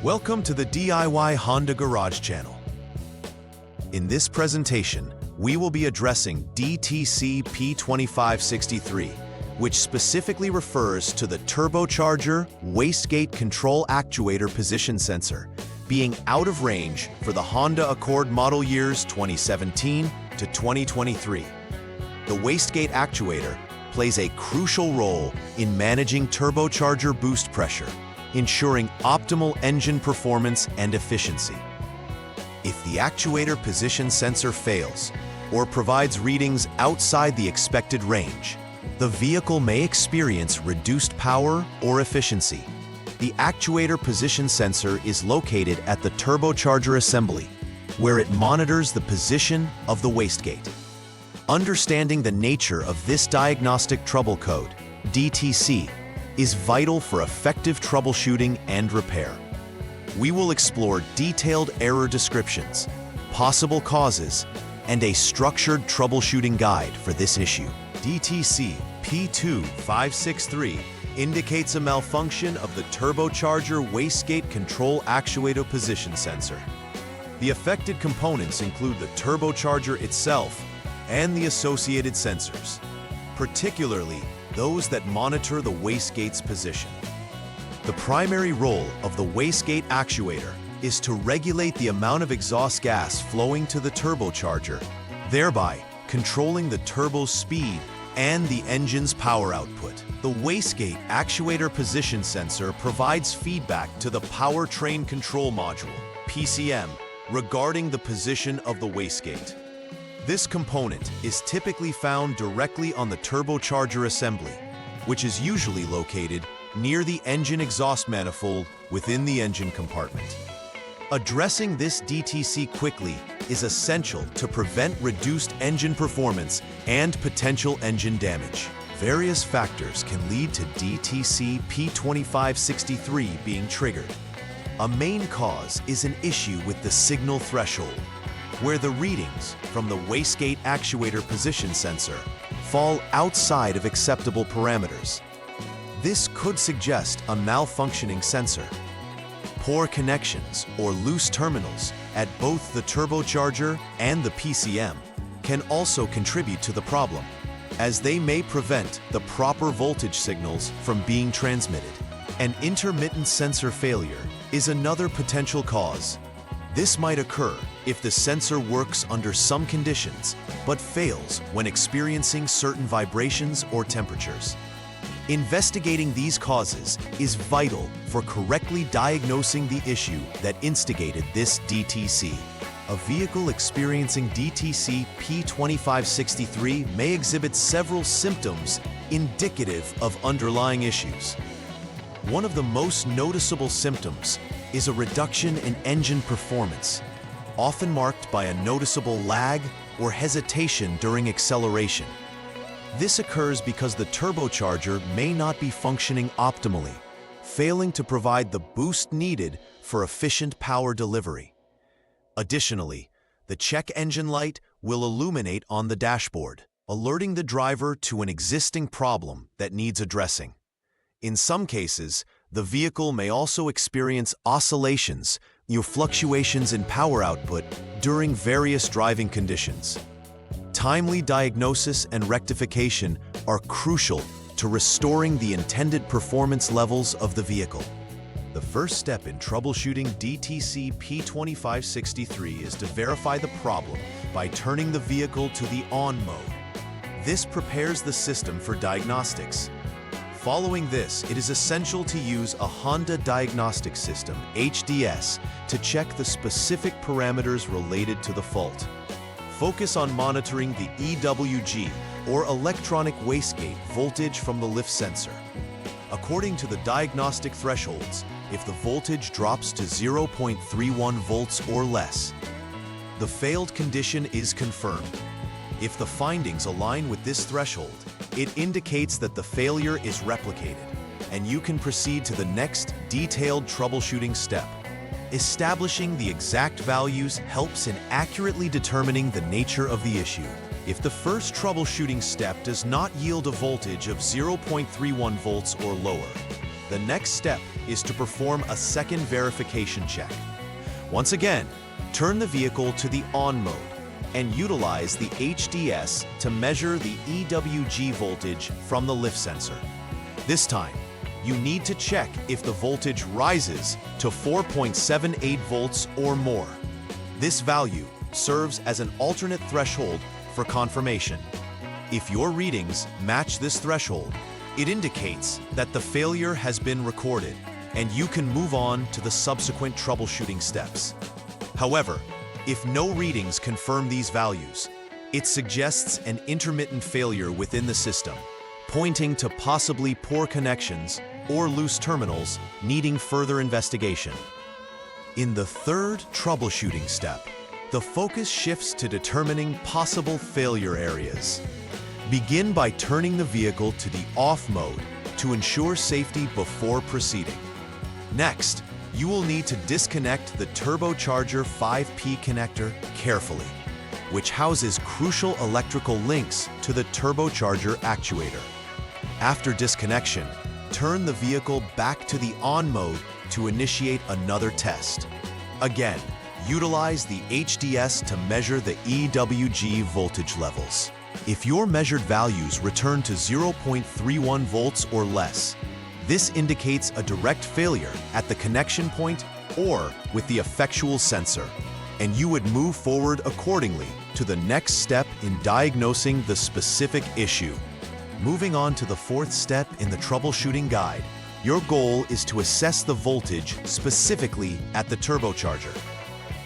Welcome to the DIY Honda Garage channel. In this presentation, we will be addressing DTC P2563, which specifically refers to the Turbocharger Wastegate Control Actuator Position Sensor, being out of range for the Honda Accord model years 2017 to 2023. The Wastegate actuator plays a crucial role in managing turbocharger boost pressure, ensuring optimal engine performance and efficiency. If the actuator position sensor fails or provides readings outside the expected range, the vehicle may experience reduced power or efficiency. The actuator position sensor is located at the turbocharger assembly, where it monitors the position of the wastegate. Understanding the nature of this diagnostic trouble code, DTC, is vital for effective troubleshooting and repair. We will explore detailed error descriptions, possible causes, and a structured troubleshooting guide for this issue. DTC P2563 indicates a malfunction of the turbocharger wastegate control actuator position sensor. The affected components include the turbocharger itself and the associated sensors, particularly those that monitor the wastegate's position. The primary role of the wastegate actuator is to regulate the amount of exhaust gas flowing to the turbocharger, thereby controlling the turbo's speed and the engine's power output. The wastegate actuator position sensor provides feedback to the powertrain control module, PCM, regarding the position of the wastegate. This component is typically found directly on the turbocharger assembly, which is usually located near the engine exhaust manifold within the engine compartment. Addressing this DTC quickly is essential to prevent reduced engine performance and potential engine damage. Various factors can lead to DTC P2563 being triggered. A main cause is an issue with the signal threshold, where the readings from the wastegate actuator position sensor fall outside of acceptable parameters. This could suggest a malfunctioning sensor. Poor connections or loose terminals at both the turbocharger and the PCM can also contribute to the problem, as they may prevent the proper voltage signals from being transmitted. An intermittent sensor failure is another potential cause. This might occur if the sensor works under some conditions, but fails when experiencing certain vibrations or temperatures. Investigating these causes is vital for correctly diagnosing the issue that instigated this DTC. A vehicle experiencing DTC P2563 may exhibit several symptoms indicative of underlying issues. One of the most noticeable symptoms is a reduction in engine performance, often marked by a noticeable lag or hesitation during acceleration. This occurs because the turbocharger may not be functioning optimally, failing to provide the boost needed for efficient power delivery. Additionally, the check engine light will illuminate on the dashboard, alerting the driver to an existing problem that needs addressing. In some cases, the vehicle may also experience oscillations, fluctuations in power output during various driving conditions. Timely diagnosis and rectification are crucial to restoring the intended performance levels of the vehicle. The first step in troubleshooting DTC P2563 is to verify the problem by turning the vehicle to the on mode. This prepares the system for diagnostics. Following this, it is essential to use a Honda Diagnostics System, HDS, to check the specific parameters related to the fault. Focus on monitoring the EWG, or electronic wastegate, voltage from the lift sensor. According to the diagnostic thresholds, if the voltage drops to 0.31 volts or less, the failed condition is confirmed. If the findings align with this threshold, it indicates that the failure is replicated, and you can proceed to the next detailed troubleshooting step. Establishing the exact values helps in accurately determining the nature of the issue. If the first troubleshooting step does not yield a voltage of 0.31 volts or lower, the next step is to perform a second verification check. Once again, turn the vehicle to the on mode and utilize the HDS to measure the EWG voltage from the lift sensor. This time, you need to check if the voltage rises to 4.78 volts or more. This value serves as an alternate threshold for confirmation. If your readings match this threshold, it indicates that the failure has been recorded and you can move on to the subsequent troubleshooting steps. However, if no readings confirm these values, it suggests an intermittent failure within the system, pointing to possibly poor connections or loose terminals needing further investigation. In the third troubleshooting step, the focus shifts to determining possible failure areas. Begin by turning the vehicle to the off mode to ensure safety before proceeding. Next, you will need to disconnect the Turbocharger 5P connector carefully, which houses crucial electrical links to the turbocharger actuator. After disconnection, turn the vehicle back to the on mode to initiate another test. Again, utilize the HDS to measure the EWG voltage levels. If your measured values return to 0.31 volts or less, this indicates a direct failure at the connection point or with the effectual sensor, and you would move forward accordingly to the next step in diagnosing the specific issue. Moving on to the fourth step in the troubleshooting guide, your goal is to assess the voltage specifically at the turbocharger.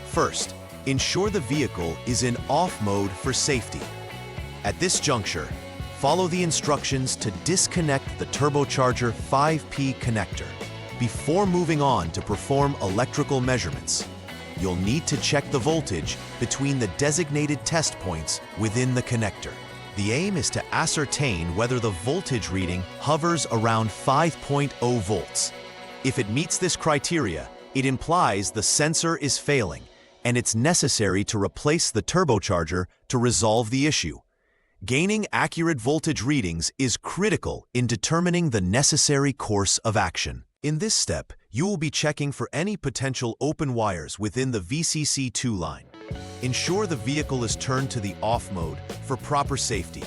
First, ensure the vehicle is in off mode for safety. At this juncture, follow the instructions to disconnect the Turbocharger 5P connector. Before moving on to perform electrical measurements, you'll need to check the voltage between the designated test points within the connector. The aim is to ascertain whether the voltage reading hovers around 5.0 volts. If it meets this criteria, it implies the sensor is failing, and it's necessary to replace the turbocharger to resolve the issue. Gaining accurate voltage readings is critical in determining the necessary course of action. In this step, you will be checking for any potential open wires within the VCC2 line. Ensure the vehicle is turned to the off mode for proper safety.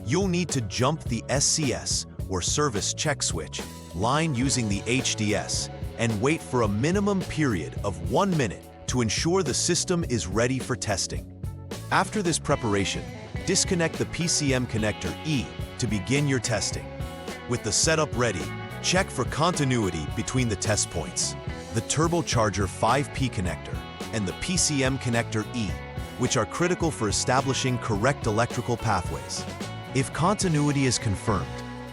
You'll need to jump the SCS, or service check switch, line using the HDS and wait for a minimum period of 1 minute to ensure the system is ready for testing. After this preparation, disconnect the PCM connector E to begin your testing. With the setup ready, check for continuity between the test points, the Turbocharger 5P connector and the PCM connector E, which are critical for establishing correct electrical pathways. If continuity is confirmed,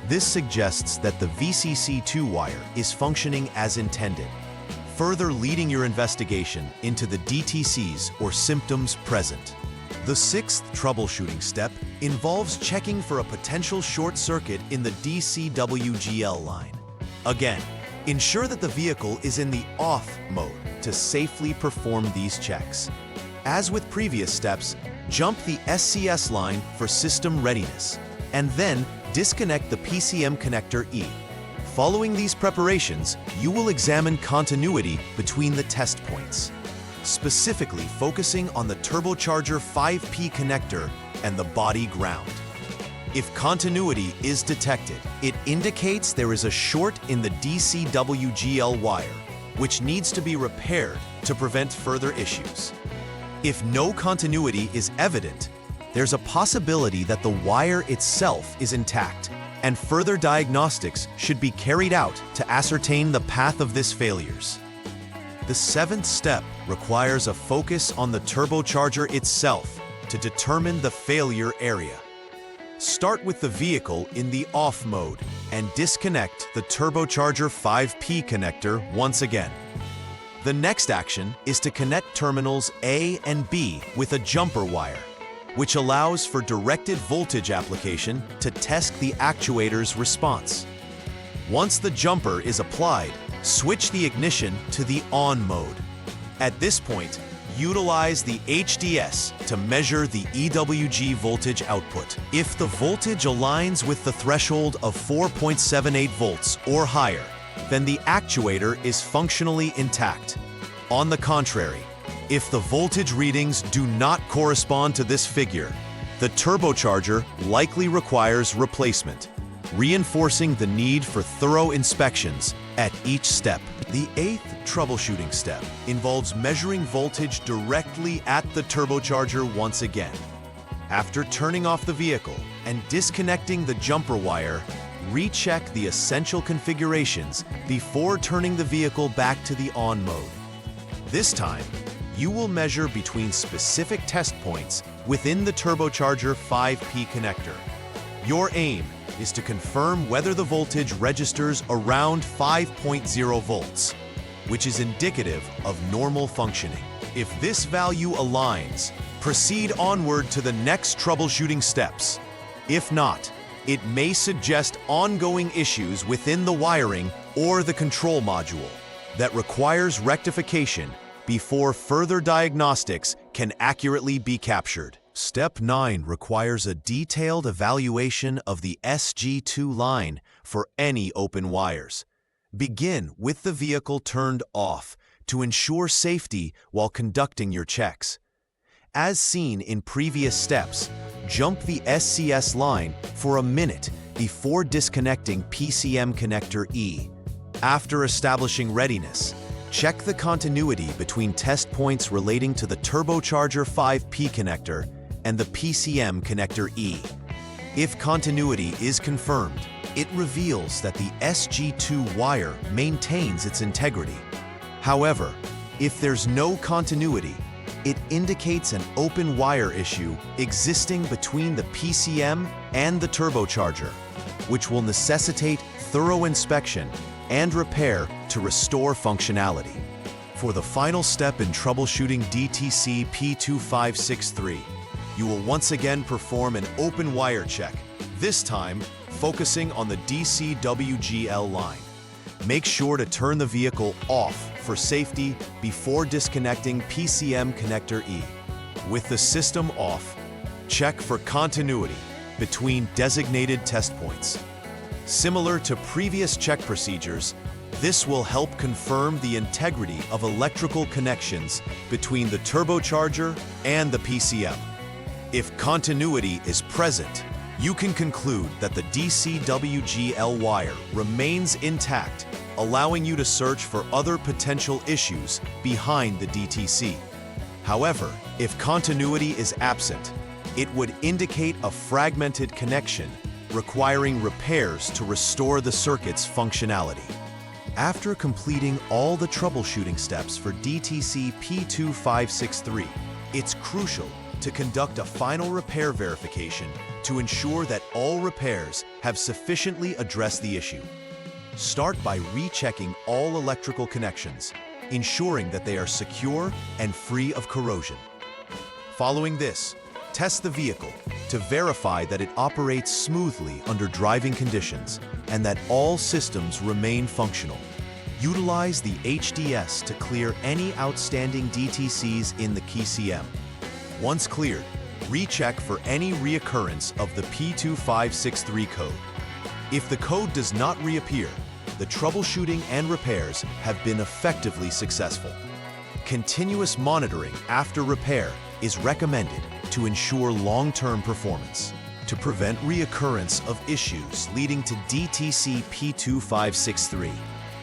this suggests that the VCC2 wire is functioning as intended, further leading your investigation into the DTCs or symptoms present. The sixth troubleshooting step involves checking for a potential short circuit in the DCWGL line. Again, ensure that the vehicle is in the off mode to safely perform these checks. As with previous steps, jump the SCS line for system readiness, and then disconnect the PCM connector E. Following these preparations, you will examine continuity between the test points, specifically focusing on the Turbocharger 5P connector and the body ground. If continuity is detected, it indicates there is a short in the DCWGL wire, which needs to be repaired to prevent further issues. If no continuity is evident, there's a possibility that the wire itself is intact, and further diagnostics should be carried out to ascertain the path of this failures. The seventh step requires a focus on the turbocharger itself to determine the failure area. Start with the vehicle in the off mode and disconnect the Turbocharger 5P connector once again. The next action is to connect terminals A and B with a jumper wire, which allows for directed voltage application to test the actuator's response. Once the jumper is applied, switch the ignition to the on mode. At this point, utilize the HDS to measure the EWG voltage output. If the voltage aligns with the threshold of 4.78 volts or higher, then the actuator is functionally intact. On the contrary, if the voltage readings do not correspond to this figure, the turbocharger likely requires replacement, reinforcing the need for thorough inspections at each step. The 8th troubleshooting step involves measuring voltage directly at the turbocharger once again. After turning off the vehicle and disconnecting the jumper wire, recheck the essential configurations before turning the vehicle back to the on mode. This time, you will measure between specific test points within the turbocharger 5P connector. Your aim is to confirm whether the voltage registers around 5.0 volts, which is indicative of normal functioning. If this value aligns, proceed onward to the next troubleshooting steps. If not, it may suggest ongoing issues within the wiring or the control module that requires rectification before further diagnostics can accurately be captured. Step 9 requires a detailed evaluation of the SG2 line for any open wires. Begin with the vehicle turned off to ensure safety while conducting your checks. As seen in previous steps, jump the SCS line for a minute before disconnecting PCM connector E. After establishing readiness, check the continuity between test points relating to the turbocharger 5P connector and the PCM connector E. If continuity is confirmed, it reveals that the SG2 wire maintains its integrity. However, if there's no continuity, it indicates an open wire issue existing between the PCM and the turbocharger, which will necessitate thorough inspection and repair to restore functionality. For the final step in troubleshooting DTC P2563, you will once again perform an open wire check, this time focusing on the DCWGL line. Make sure to turn the vehicle off for safety before disconnecting PCM connector E. With the system off, check for continuity between designated test points. Similar to previous check procedures, this will help confirm the integrity of electrical connections between the turbocharger and the PCM. If continuity is present, you can conclude that the DCWGL wire remains intact, allowing you to search for other potential issues behind the DTC. However, if continuity is absent, it would indicate a fragmented connection requiring repairs to restore the circuit's functionality. After completing all the troubleshooting steps for DTC P2563, it's crucial to conduct a final repair verification to ensure that all repairs have sufficiently addressed the issue. Start by rechecking all electrical connections, ensuring that they are secure and free of corrosion. Following this, test the vehicle to verify that it operates smoothly under driving conditions and that all systems remain functional. Utilize the HDS to clear any outstanding DTCs in the PCM. Once cleared, recheck for any reoccurrence of the P2563 code. If the code does not reappear, the troubleshooting and repairs have been effectively successful. Continuous monitoring after repair is recommended to ensure long-term performance. To prevent reoccurrence of issues leading to DTC P2563,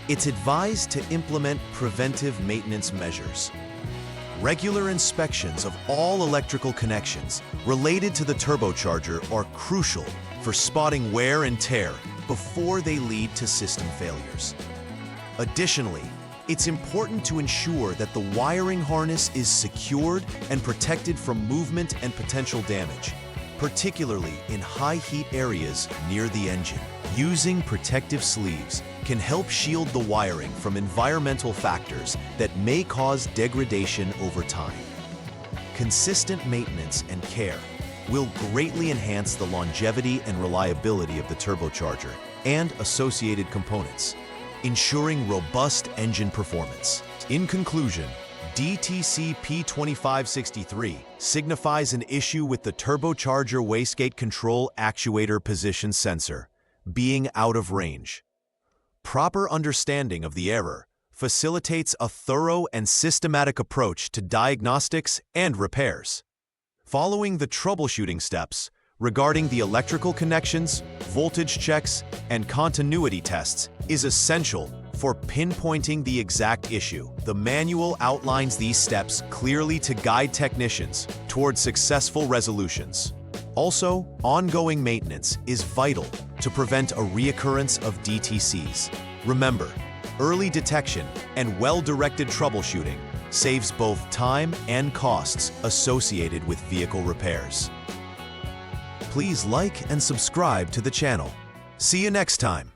it's advised to implement preventive maintenance measures. Regular inspections of all electrical connections related to the turbocharger are crucial for spotting wear and tear before they lead to system failures. Additionally, it's important to ensure that the wiring harness is secured and protected from movement and potential damage, particularly in high heat areas near the engine. Using protective sleeves can help shield the wiring from environmental factors that may cause degradation over time. Consistent maintenance and care will greatly enhance the longevity and reliability of the turbocharger and associated components, ensuring robust engine performance. In conclusion, DTC P2563 signifies an issue with the turbocharger wastegate control actuator position sensor being out of range. Proper understanding of the error facilitates a thorough and systematic approach to diagnostics and repairs. Following the troubleshooting steps regarding the electrical connections, voltage checks, and continuity tests is essential for pinpointing the exact issue. The manual outlines these steps clearly to guide technicians towards successful resolutions. Also, ongoing maintenance is vital to prevent a reoccurrence of DTCs. Remember, early detection and well-directed troubleshooting saves both time and costs associated with vehicle repairs. Please like and subscribe to the channel. See you next time.